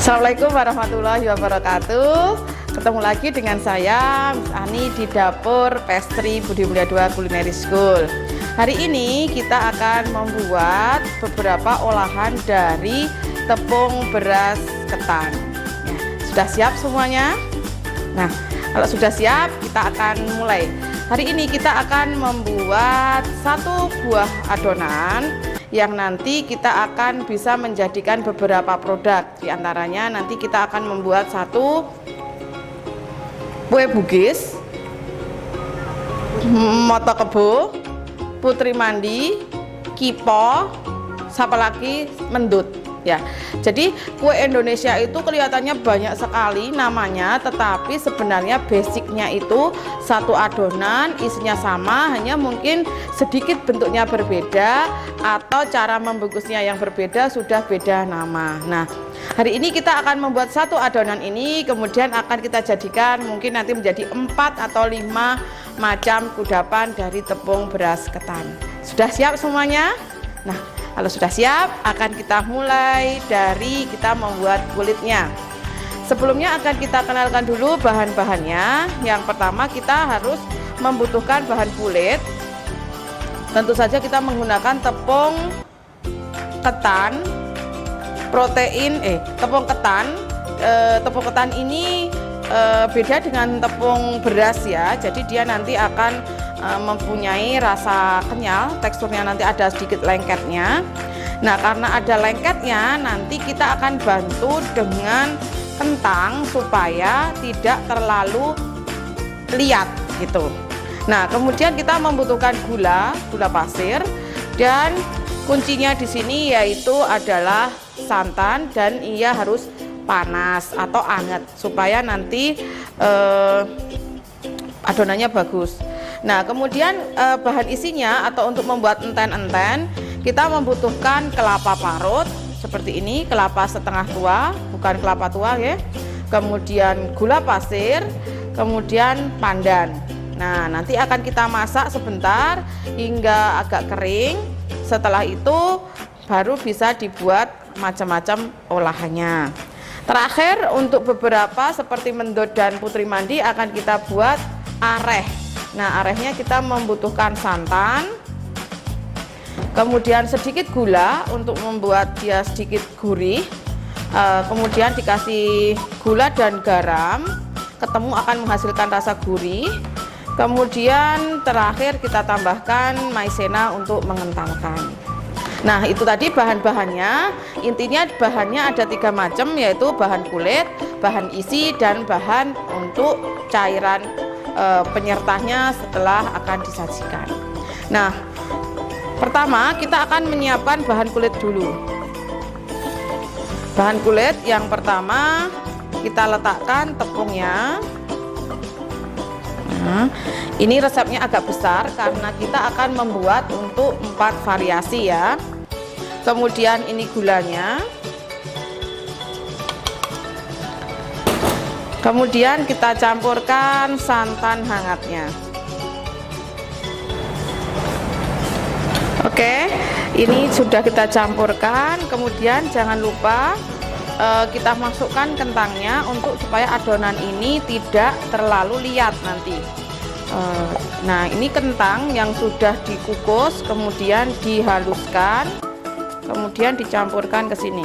Assalamualaikum warahmatullahi wabarakatuh. Ketemu lagi dengan saya Miss Ani di dapur Pastry Budi Mulia 2 Culinary School. Hari ini kita akan membuat beberapa olahan dari tepung beras ketan. Sudah siap semuanya? Nah, kalau sudah siap kita akan mulai. Hari ini kita akan membuat satu buah adonan yang nanti kita akan bisa menjadikan beberapa produk. Di antaranya nanti kita akan membuat satu kue bugis, moto kebo, putri mandi, kipo, siapa lagi mendut ya. Jadi kue Indonesia itu kelihatannya banyak sekali namanya, tetapi sebenarnya basicnya itu satu adonan, isinya sama, hanya mungkin sedikit bentuknya berbeda atau cara membungkusnya yang berbeda, sudah beda nama. Nah, hari ini kita akan membuat satu adonan ini, kemudian akan kita jadikan mungkin nanti menjadi 4 atau 5 macam kudapan dari tepung beras ketan. Sudah siap semuanya? Nah, kalau sudah siap, akan kita mulai dari kita membuat kulitnya. Sebelumnya akan kita kenalkan dulu bahan-bahannya. Yang pertama kita harus membutuhkan bahan kulit. Tentu saja kita menggunakan tepung ketan, tepung ketan. Tepung ketan ini beda dengan tepung beras ya. Jadi dia nanti akan mempunyai rasa kenyal, teksturnya nanti ada sedikit lengketnya. Nah, karena ada lengketnya, nanti kita akan bantu dengan kentang supaya tidak terlalu liat gitu. Nah, kemudian kita membutuhkan gula pasir, dan kuncinya di sini yaitu adalah santan, dan ia harus panas atau anget supaya nanti adonannya bagus. Nah, kemudian bahan isinya atau untuk membuat enten-enten kita membutuhkan kelapa parut seperti ini, kelapa setengah tua, bukan kelapa tua ya. Kemudian gula pasir, kemudian pandan. Nah, nanti akan kita masak sebentar hingga agak kering. Setelah itu baru bisa dibuat macam-macam olahannya. Terakhir untuk beberapa seperti mendut dan putri mandi akan kita buat areh. Nah, arehnya kita membutuhkan santan, kemudian sedikit gula untuk membuat dia sedikit gurih, kemudian dikasih gula dan garam, ketemu akan menghasilkan rasa gurih. Kemudian terakhir kita tambahkan maizena untuk mengentalkan. Nah, itu tadi bahan-bahannya. Intinya bahannya ada 3 macam, yaitu bahan kulit, bahan isi, dan bahan untuk cairan penyertanya setelah akan disajikan. Nah, pertama kita akan menyiapkan bahan kulit dulu. Bahan kulit yang pertama kita letakkan tepungnya. Nah, ini resepnya agak besar karena kita akan membuat untuk 4 variasi ya. Kemudian ini gulanya. Kemudian kita campurkan santan hangatnya. Oke, ini sudah kita campurkan. Kemudian jangan lupa kita masukkan kentangnya untuk supaya adonan ini tidak terlalu liat nanti. Nah, ini kentang yang sudah dikukus, kemudian dihaluskan, kemudian dicampurkan ke sini.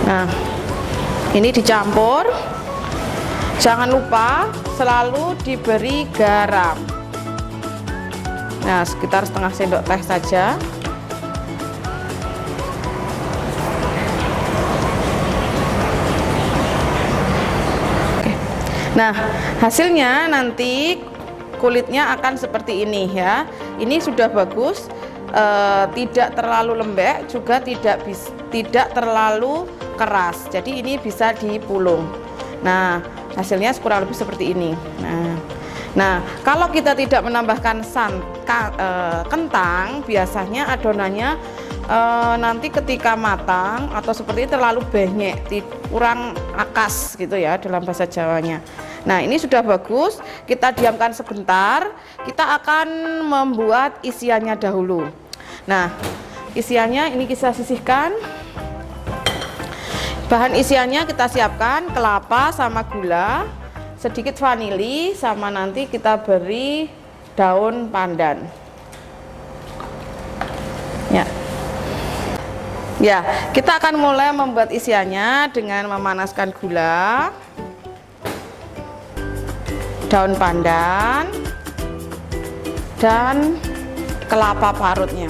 Nah, ini dicampur. Jangan lupa selalu diberi garam. Nah, sekitar setengah sendok teh saja. Oke. Nah, hasilnya nanti kulitnya akan seperti ini ya. Ini sudah bagus, tidak terlalu lembek, juga tidak terlalu keras, jadi ini bisa dipulung. Nah, hasilnya kurang lebih seperti ini. Nah, kalau kita tidak menambahkan kentang, biasanya adonannya nanti ketika matang atau seperti ini terlalu benyek, kurang akas gitu ya dalam bahasa Jawanya. Nah, ini sudah bagus, kita diamkan sebentar. Kita akan membuat isiannya dahulu. Nah, isiannya ini kita sisihkan. Bahan isiannya kita siapkan kelapa sama gula, sedikit vanili, sama nanti kita beri daun pandan. Ya, kita akan mulai membuat isiannya dengan memanaskan gula, daun pandan, dan kelapa parutnya.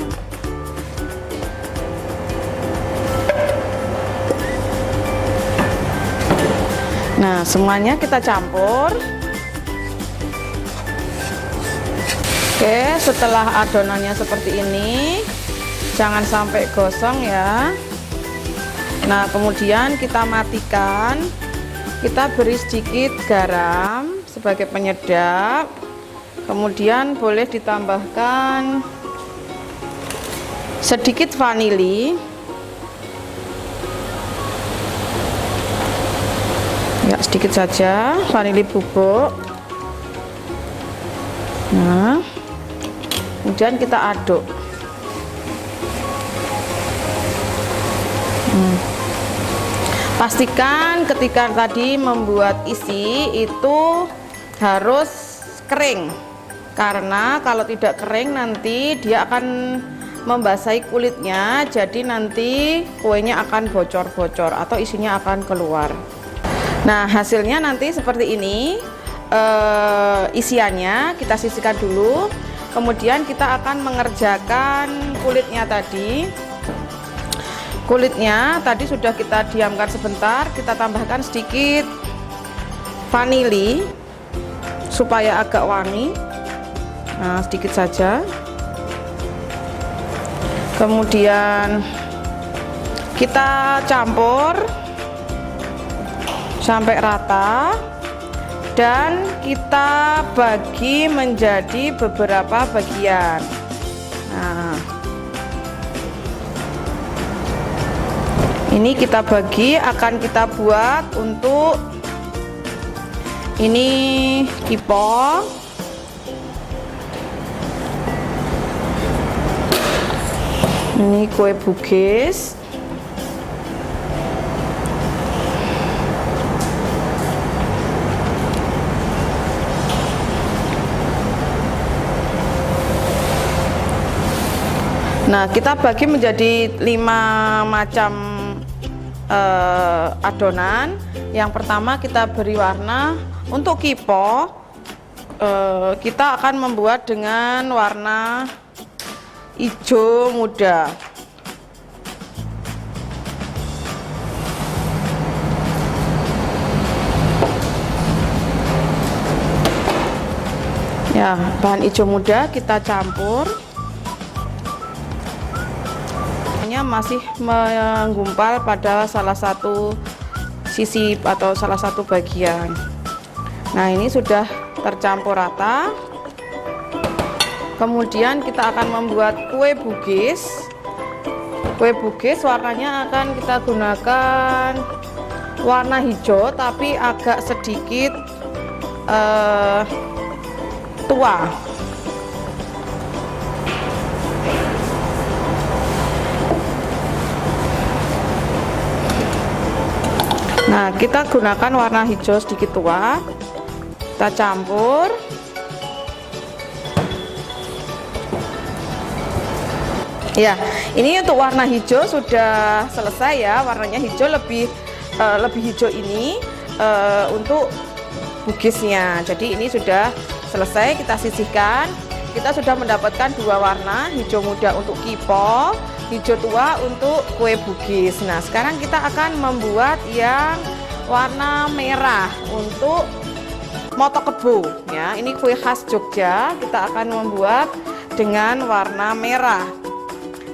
Nah, semuanya kita campur. Oke, setelah adonannya seperti ini, jangan sampai gosong ya. Nah, kemudian kita matikan. Kita beri sedikit garam sebagai penyedap. Kemudian boleh ditambahkan sedikit vanili. Ya, sedikit saja vanili bubuk. Nah, kemudian kita aduk. Pastikan ketika tadi membuat isi itu harus kering, karena kalau tidak kering nanti dia akan membasahi kulitnya, jadi nanti kuenya akan bocor-bocor atau isinya akan keluar. Nah, hasilnya nanti seperti ini. Isiannya kita sisihkan dulu, kemudian kita akan mengerjakan kulitnya tadi. Kulitnya tadi sudah kita diamkan sebentar, kita tambahkan sedikit vanili supaya agak wangi. Nah, sedikit saja. Kemudian kita campur sampai rata dan kita bagi menjadi beberapa bagian. Nah, ini kita bagi, akan kita buat untuk ini kipo, ini kue bugis, nah kita bagi menjadi 5 macam adonan. Yang pertama kita beri warna. Untuk kipo kita akan membuat dengan warna hijau muda. Ya, bahan hijau muda kita campur. Masih menggumpal pada salah satu sisi atau salah satu bagian. Nah, ini sudah tercampur rata. Kemudian kita akan membuat kue bugis. Kue bugis warnanya akan kita gunakan warna hijau tapi agak sedikit tua. Nah, kita gunakan warna hijau sedikit tua, kita campur. Ya, ini untuk warna hijau sudah selesai ya, warnanya hijau lebih hijau ini untuk bugisnya. Jadi ini sudah selesai, kita sisihkan. Kita sudah mendapatkan 2 warna, hijau muda untuk kipo, hijau tua untuk kue bugis. Nah, sekarang kita akan membuat yang warna merah untuk moto kebo ya. Ini kue khas Jogja, kita akan membuat dengan warna merah.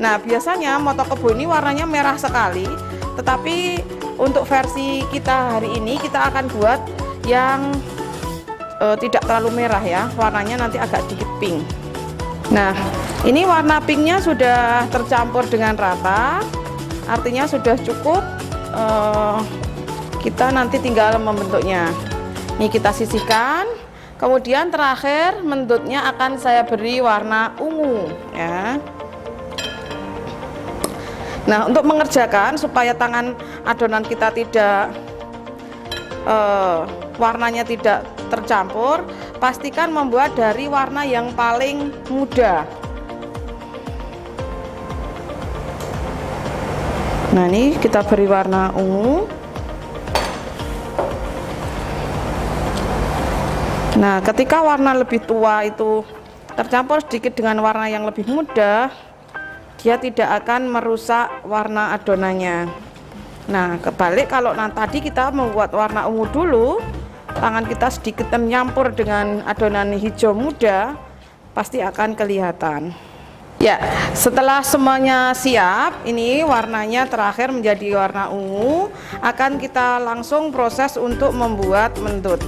Nah, biasanya moto kebo ini warnanya merah sekali, tetapi untuk versi kita hari ini kita akan buat yang tidak terlalu merah ya, warnanya nanti agak sedikit pink. Nah, ini warna pinknya sudah tercampur dengan rata, artinya sudah cukup. Kita nanti tinggal membentuknya. Ini kita sisihkan. Kemudian terakhir mendutnya akan saya beri warna ungu ya. Nah, untuk mengerjakan supaya tangan adonan kita tidak warnanya tidak tercampur, pastikan membuat dari warna yang paling muda. Nah, ini kita beri warna ungu. Nah, ketika warna lebih tua itu tercampur sedikit dengan warna yang lebih muda, dia tidak akan merusak warna adonannya. Nah, kebalik kalau tadi kita membuat warna ungu dulu, tangan kita sedikit menyampur dengan adonan hijau muda, pasti akan kelihatan. Ya, setelah semuanya siap, ini warnanya terakhir menjadi warna ungu, akan kita langsung proses untuk membuat mendut.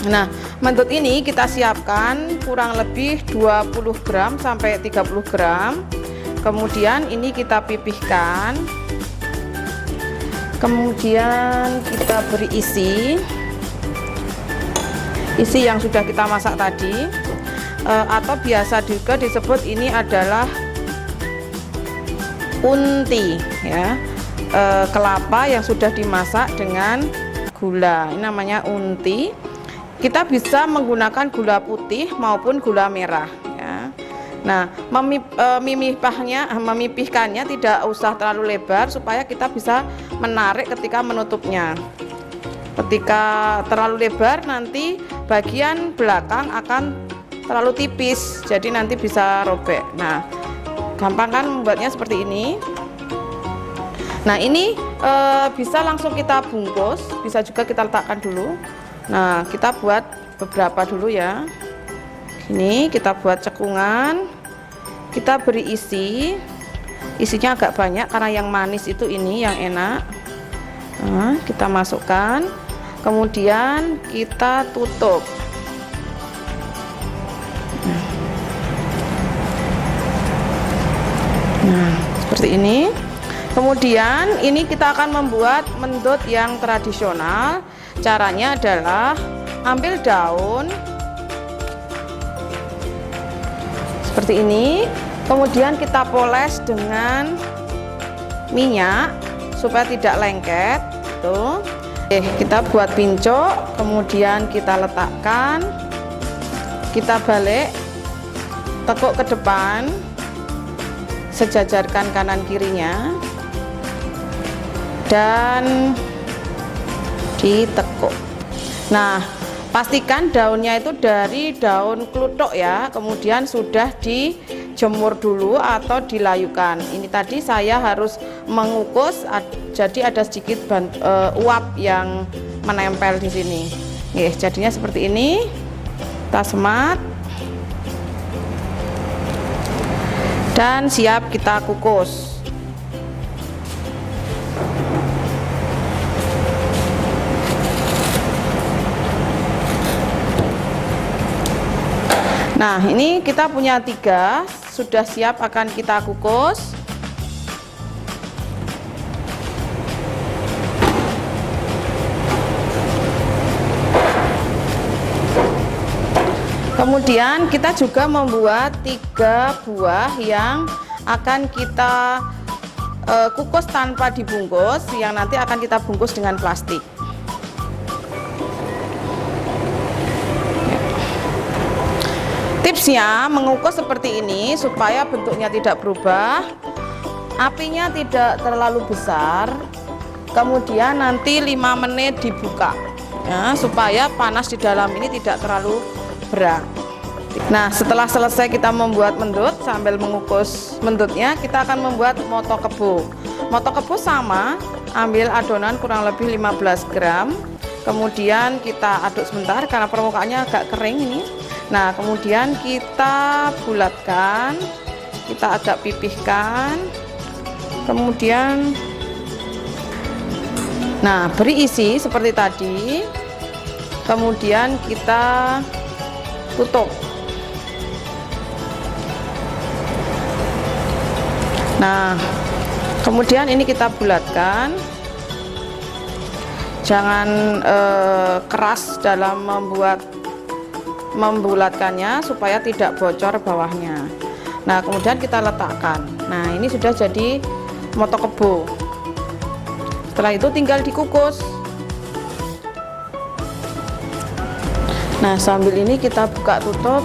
Nah, mendut ini kita siapkan kurang lebih 20 gram sampai 30 gram. Kemudian ini kita pipihkan. Kemudian kita beri isi yang sudah kita masak tadi. Atau biasa juga disebut ini adalah unti ya, kelapa yang sudah dimasak dengan gula, ini namanya unti. Kita bisa menggunakan gula putih maupun gula merah ya. Nah, memipihkannya tidak usah terlalu lebar supaya kita bisa menarik ketika menutupnya. Ketika terlalu lebar nanti bagian belakang akan terlalu tipis, jadi nanti bisa robek. Nah, gampang kan membuatnya seperti ini. Nah, ini bisa langsung kita bungkus, bisa juga kita letakkan dulu. Nah, kita buat beberapa dulu ya. Ini kita buat cekungan, kita beri isinya agak banyak karena yang manis itu ini yang enak. Nah, kita masukkan, kemudian kita tutup. Nah, seperti ini. Kemudian ini kita akan membuat mendut yang tradisional. Caranya adalah ambil daun seperti ini, kemudian kita poles dengan minyak supaya tidak lengket. Tuh. Kita buat pincuk, kemudian kita letakkan, kita balik, tekuk ke depan, sejajarkan kanan kirinya dan ditekuk. Nah, pastikan daunnya itu dari daun kluthuk ya, kemudian sudah dijemur dulu atau dilayukan. Ini tadi saya harus mengukus, jadi ada sedikit uap yang menempel di sini. Jadinya seperti ini. Kita semat dan siap kita kukus. Nah, ini kita punya 3, sudah siap akan kita kukus. Kemudian kita juga membuat 3 buah yang akan kita kukus tanpa dibungkus, yang nanti akan kita bungkus dengan plastik. Tipsnya mengukus seperti ini supaya bentuknya tidak berubah, apinya tidak terlalu besar, kemudian nanti 5 menit dibuka ya, supaya panas di dalam ini tidak terlalu berat. Nah, setelah selesai kita membuat mendut sambil mengukus mendutnya, kita akan membuat moto kebo. Moto kebo sama, ambil adonan kurang lebih 15 gram, kemudian kita aduk sebentar karena permukaannya agak kering ini. Nah, kemudian kita bulatkan, kita agak pipihkan, kemudian nah beri isi seperti tadi, kemudian kita tutup. Nah, kemudian ini kita bulatkan Jangan keras dalam membulatkannya supaya tidak bocor bawahnya. Nah, kemudian kita letakkan. Nah, ini sudah jadi moto kebo. Setelah itu tinggal dikukus. Nah, sambil ini kita buka tutup.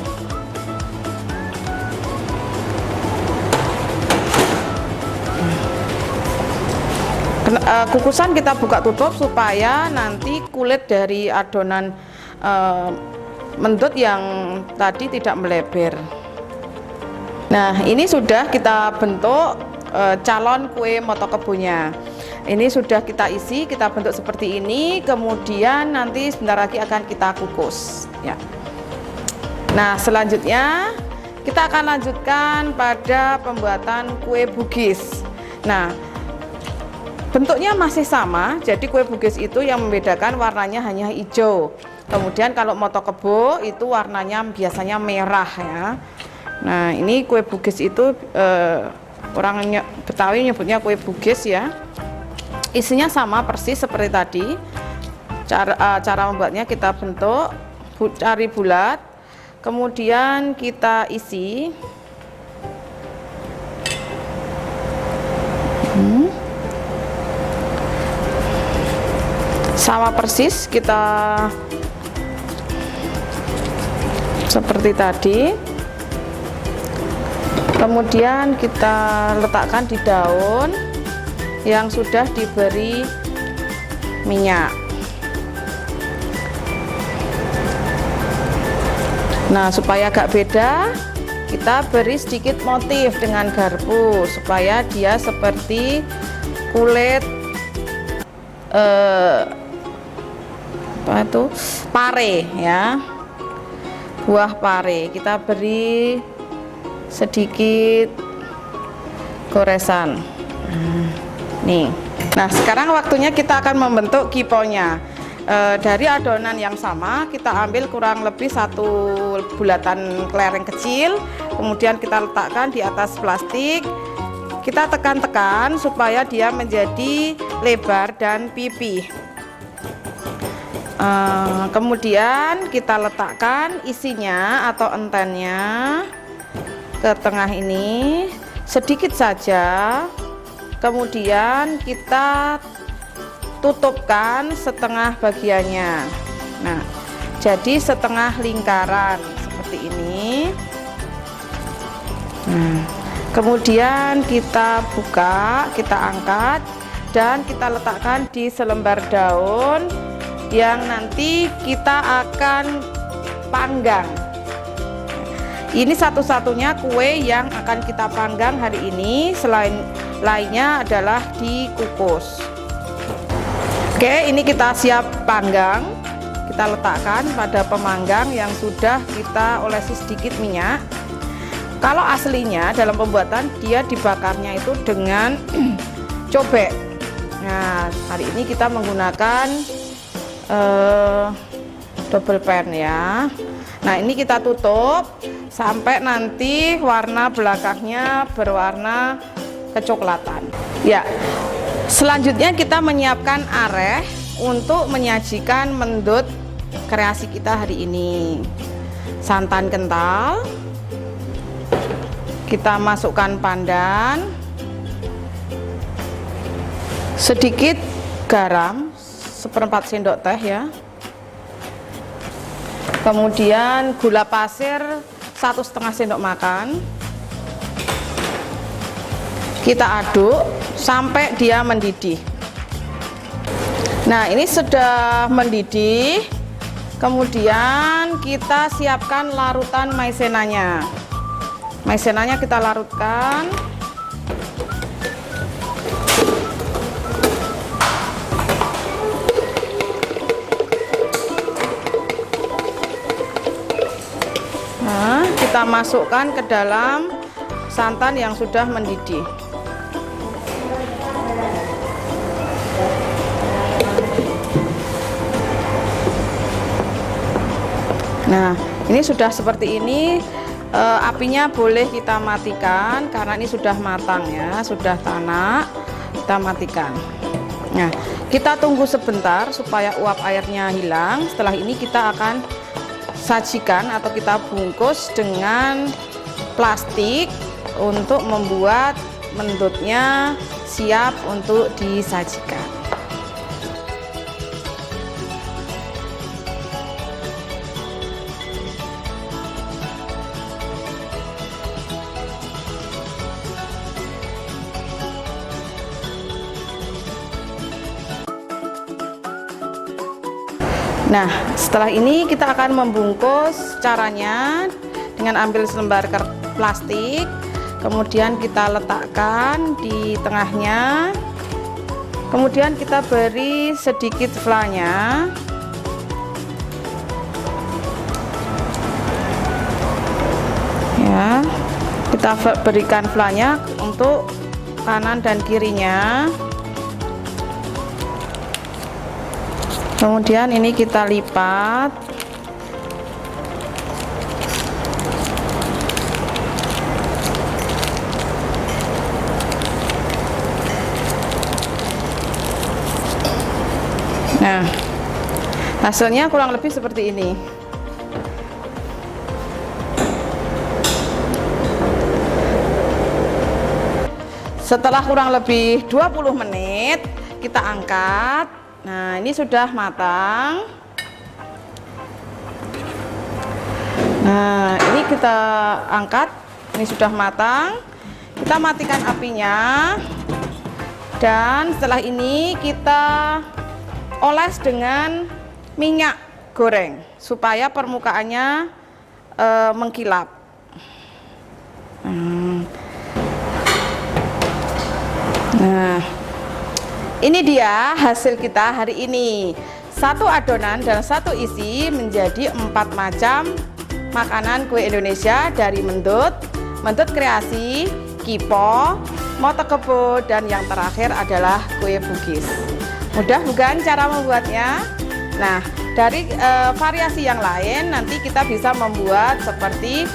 Kukusan kita buka tutup supaya nanti kulit dari adonan mendut yang tadi tidak melebar. Nah, ini sudah kita bentuk calon kue moto kebonya. Ini sudah kita isi, kita bentuk seperti ini, kemudian nanti sebentar lagi akan kita kukus ya. Nah, selanjutnya kita akan lanjutkan pada pembuatan kue bugis. Nah, bentuknya masih sama, jadi kue bugis itu yang membedakan warnanya hanya hijau. Kemudian kalau moto kebo itu warnanya biasanya merah ya. Nah, ini kue bugis itu orang Betawi nyebutnya kue bugis ya. Isinya sama persis seperti tadi. Cara membuatnya kita bentuk, cari bulat, kemudian kita isi. Sama persis kita seperti tadi. Kemudian kita letakkan di daun yang sudah diberi minyak. Nah, supaya agak beda, kita beri sedikit motif dengan garpu supaya dia seperti kulit pare ya, buah pare. Kita beri sedikit goresan. Nih. Nah, sekarang waktunya kita akan membentuk kiponya. Dari adonan yang sama kita ambil kurang lebih 1 bulatan kelereng kecil, kemudian kita letakkan di atas plastik. Kita tekan-tekan supaya dia menjadi lebar dan pipih. Kemudian kita letakkan isinya atau entennya ke tengah ini sedikit saja. Kemudian kita tutupkan setengah bagiannya. Nah, jadi setengah lingkaran seperti ini. Kemudian kita buka, kita angkat, dan kita letakkan di selembar daun yang nanti kita akan panggang. Ini satu-satunya kue yang akan kita panggang hari ini, selain lainnya adalah dikukus. Oke, ini kita siap panggang. Kita letakkan pada pemanggang yang sudah kita olesi sedikit minyak. Kalau aslinya dalam pembuatan dia dibakarnya itu dengan cobek. Nah, hari ini kita menggunakan double pan ya. Nah, ini kita tutup sampai nanti warna belakangnya berwarna kecoklatan. Ya, selanjutnya kita menyiapkan areh untuk menyajikan mendut kreasi kita hari ini. Santan kental, kita masukkan pandan, sedikit garam, 1/4 sendok teh ya. Kemudian gula pasir 1,5 sendok makan. Kita aduk sampai dia mendidih. Nah, ini sudah mendidih. Kemudian kita siapkan larutan maizenanya. Maizenanya kita larutkan. Nah, kita masukkan ke dalam santan yang sudah mendidih. Nah, ini sudah seperti ini. Apinya boleh kita matikan karena ini sudah matang ya, sudah tanak. Kita matikan. Nah, kita tunggu sebentar supaya uap airnya hilang. Setelah ini kita akan sajikan atau kita bungkus dengan plastik untuk membuat mendutnya siap untuk disajikan. Nah, setelah ini kita akan membungkus. Caranya dengan ambil selembar plastik, kemudian kita letakkan di tengahnya, kemudian kita beri sedikit flanya. Ya, kita berikan flanya untuk kanan dan kirinya. Kemudian ini kita lipat. Nah, hasilnya kurang lebih seperti ini. Setelah kurang lebih 20 menit, kita angkat. Nah, ini sudah matang. Nah, ini kita angkat. Ini sudah matang. Kita matikan apinya. Dan setelah ini kita oles dengan minyak goreng supaya permukaannya mengkilap. Nah, ini dia hasil kita hari ini. Satu adonan dan satu isi menjadi 4 macam makanan kue Indonesia dari mendut, mendut kreasi, kipo, moto kebo, dan yang terakhir adalah kue Bugis. Mudah bukan cara membuatnya? Nah, dari variasi yang lain nanti kita bisa membuat seperti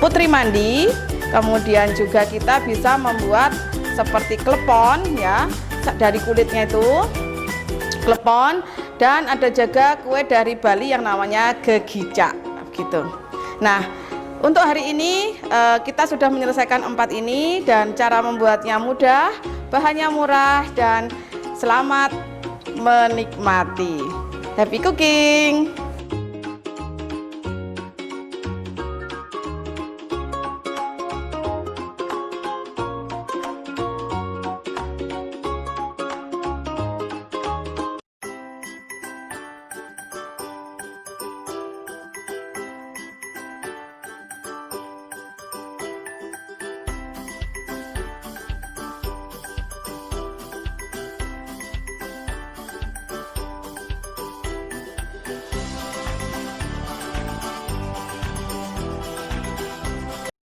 putri mandi, kemudian juga kita bisa membuat seperti klepon ya, dari kulitnya itu klepon, dan ada juga kue dari Bali yang namanya gegicak gitu. Nah, untuk hari ini kita sudah menyelesaikan 4 ini, dan cara membuatnya mudah, bahannya murah, dan selamat menikmati. Happy cooking.